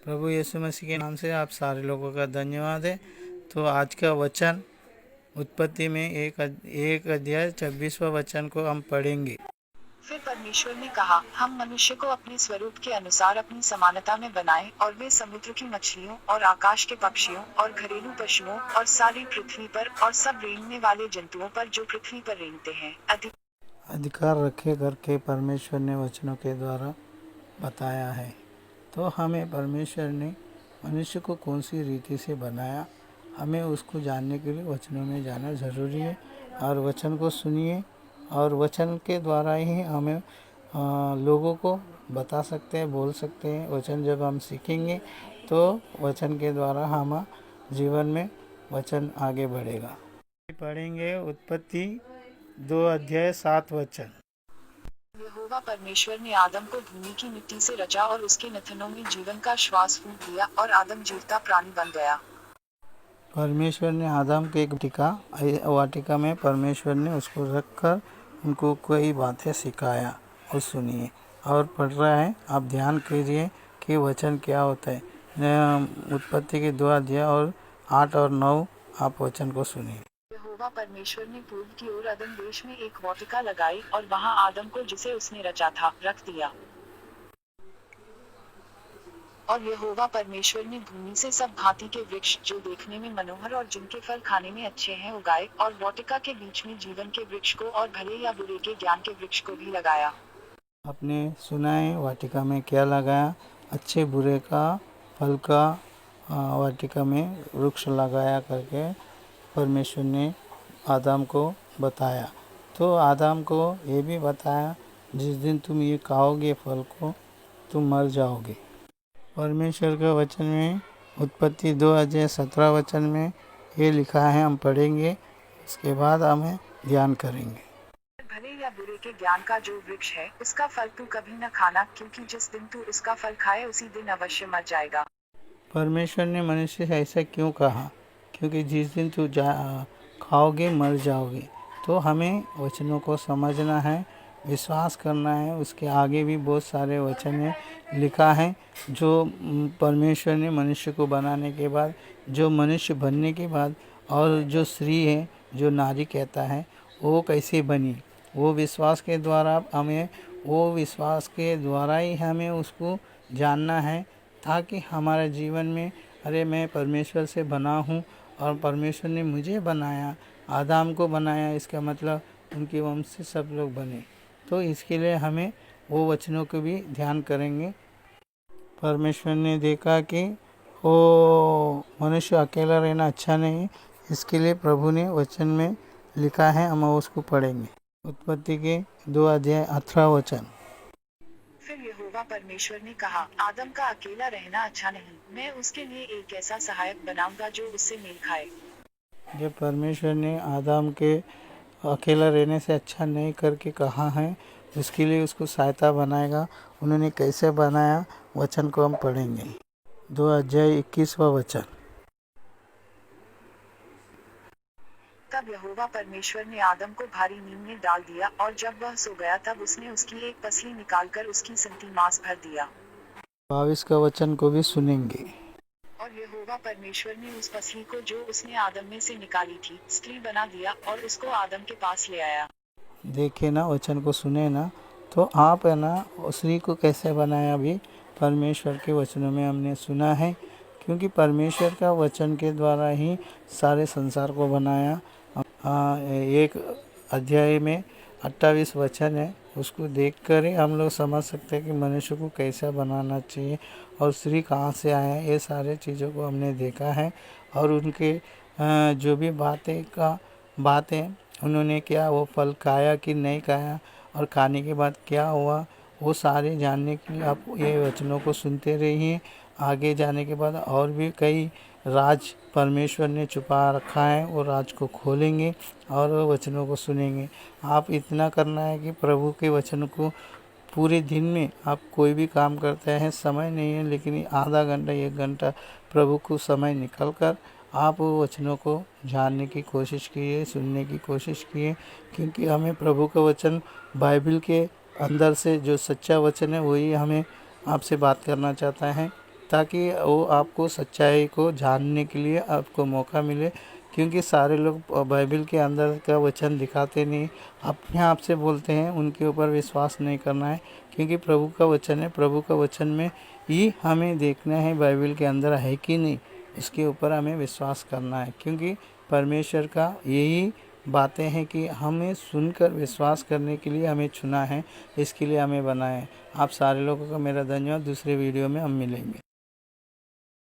प्रभु यीशु मसीह के नाम से आप सारे लोगों का धन्यवाद है। तो आज का वचन उत्पत्ति में एक अध्याय 26वां वचन को हम पढ़ेंगे। फिर परमेश्वर ने कहा, हम मनुष्य को अपने स्वरूप के अनुसार अपनी समानता में बनाएं, और वे समुद्र की मछलियों और आकाश के पक्षियों और घरेलू पशुओं और सारी पृथ्वी पर और सब रेंगने वाले जंतुओं पर जो पृथ्वी पर रेंगते हैं अधिकार रखे करके परमेश्वर ने वचनों के द्वारा बताया है। तो हमें परमेश्वर ने मनुष्य को कौन सी रीति से बनाया, हमें उसको जानने के लिए वचनों में जाना ज़रूरी है। और वचन को सुनिए, और वचन के द्वारा ही हमें लोगों को बता सकते हैं, बोल सकते हैं। वचन जब हम सीखेंगे तो वचन के द्वारा हम जीवन में वचन आगे बढ़ेगा। पढ़ेंगे उत्पत्ति 2 अध्याय 7 वचन। यहोवा परमेश्वर ने आदम को भूमि की मिट्टी से रचा और उसके नथनों में जीवन का श्वास फूंक दिया, और आदम जीवता प्राणी बन गया। परमेश्वर ने आदम के एक वाटिका में परमेश्वर ने उसको रखकर उनको कई बातें सिखाया। और सुनिए और पढ़ रहा है, आप ध्यान कीजिए कि वचन क्या होता है। उत्पत्ति के 2 अध्याय और 8 और 9 आप वचन को सुनिए। यहोवा परमेश्वर ने पूर्व की ओर अदन देश में एक वाटिका लगाई, और वहां आदम को जिसे उसने रचा था रख दिया। और यहोवा परमेश्वर ने भूमि से सब भांति के वृक्ष जो देखने में मनोहर और जिनके फल खाने में अच्छे हैं उगाए, और वाटिका के बीच में जीवन के वृक्ष को और भले या बुरे के ज्ञान के वृक्ष को भी लगाया। आपने सुना है वाटिका में क्या लगाया? अच्छे बुरे का फल का वाटिका में वृक्ष लगाया करके परमेश्वर ने आदम को बताया। तो आदम को ये भी बताया, जिस दिन तुम ये खाओगे फल को तुम मर जाओगे। परमेश्वर का वचन में उत्पत्ति 2 अध्याय 17 वचन में ये लिखा है, हम पढ़ेंगे, उसके बाद हमें ध्यान करेंगे। भले या बुरे के ज्ञान का जो वृक्ष है उसका फल तू कभी न खाना, क्योंकि जिस दिन तू इसका फल खाए उसी दिन अवश्य मर जाएगा। परमेश्वर ने मनुष्य से ऐसा क्यों कहा? क्योंकि जिस दिन तू खाओगे मर जाओगे। तो हमें वचनों को समझना है, विश्वास करना है। उसके आगे भी बहुत सारे वचन है लिखा है, जो परमेश्वर ने मनुष्य को बनाने के बाद, जो मनुष्य बनने के बाद, और जो स्त्री है, जो नारी कहता है, वो कैसे बनी। वो विश्वास के द्वारा ही हमें उसको जानना है, ताकि हमारे जीवन में अरे मैं परमेश्वर से बना हूँ और परमेश्वर ने मुझे बनाया, आदम को बनाया, इसका मतलब उनके वंश से सब लोग बने। तो इसके लिए हमें वो वचनों को भी ध्यान करेंगे। परमेश्वर ने देखा कि वो मनुष्य अकेला रहना अच्छा नहीं, इसके लिए प्रभु ने वचन में लिखा है, हम उसको पढ़ेंगे। उत्पत्ति के 2 अध्याय 18 वचन। फिर यहोवा परमेश्वर ने कहा, आदम का अकेला रहना अच्छा नहीं, मैं उसके लिए एक ऐसा सहायक बनाऊंगा जो उससे मेल खाए। जब परमेश्वर ने आदम के अकेला रहने से अच्छा नहीं करके कहा है, उसके लिए उसको सहायता बनाएगा। उन्होंने कैसे बनाया, वचन को हम पढ़ेंगे। 2 अध्याय 21वां वचन। तब यहोवा परमेश्वर ने आदम को भारी नींद में डाल दिया, और जब वह सो गया तब उसने उसकी एक पसली निकालकर उसकी संती मांस भर दिया। 22 का वचन को भी सुनेंगे। और यहोवा परमेश्वर ने उस पसली को जो उसने आदम में से निकाली थी स्त्री बना दिया, और उसको आदम के पास ले आया। देखे ना, वचन को सुने ना। तो आप है ना, स्त्री को कैसे बनाया भी परमेश्वर के वचनों में हमने सुना है, क्योंकि परमेश्वर का वचन के द्वारा ही सारे संसार को बनाया। एक अध्याय में 28 वचन है, उसको देखकर ही हम लोग समझ सकते हैं कि मनुष्य को कैसा बनाना चाहिए और स्त्री कहाँ से आया, ये सारे चीज़ों को हमने देखा है। और उनके जो भी बातें उन्होंने क्या वो फल खाया कि नहीं खाया, और खाने के बाद क्या हुआ, वो सारे जानने के लिए आप ये वचनों को सुनते रहिए। आगे जाने के बाद और भी कई राज परमेश्वर ने छुपा रखा है, वो राज को खोलेंगे और वचनों को सुनेंगे। आप इतना करना है कि प्रभु के वचन को पूरे दिन में आप कोई भी काम करते हैं, समय नहीं है लेकिन आधा घंटा 1 घंटा प्रभु को समय निकल कर आप वचनों को जानने की कोशिश कीजिए, सुनने की कोशिश कीजिए। क्योंकि हमें प्रभु का वचन बाइबल के अंदर से जो सच्चा वचन है वही हमें आपसे बात करना चाहता है। ताकि वो आपको सच्चाई को जानने के लिए आपको मौका मिले। क्योंकि सारे लोग बाइबल के अंदर का वचन दिखाते नहीं, अपने आप से बोलते हैं, उनके ऊपर विश्वास नहीं करना है। क्योंकि प्रभु का वचन है, प्रभु का वचन में ही हमें देखना है बाइबल के अंदर है कि नहीं, इसके ऊपर हमें विश्वास करना है। क्योंकि परमेश्वर का यही बातें हैं कि हमें सुनकर विश्वास करने के लिए हमें चुना है, इसके लिए हमें बनाया है। आप सारे लोगों का मेरा धन्यवाद। दूसरे वीडियो में हम मिलेंगे।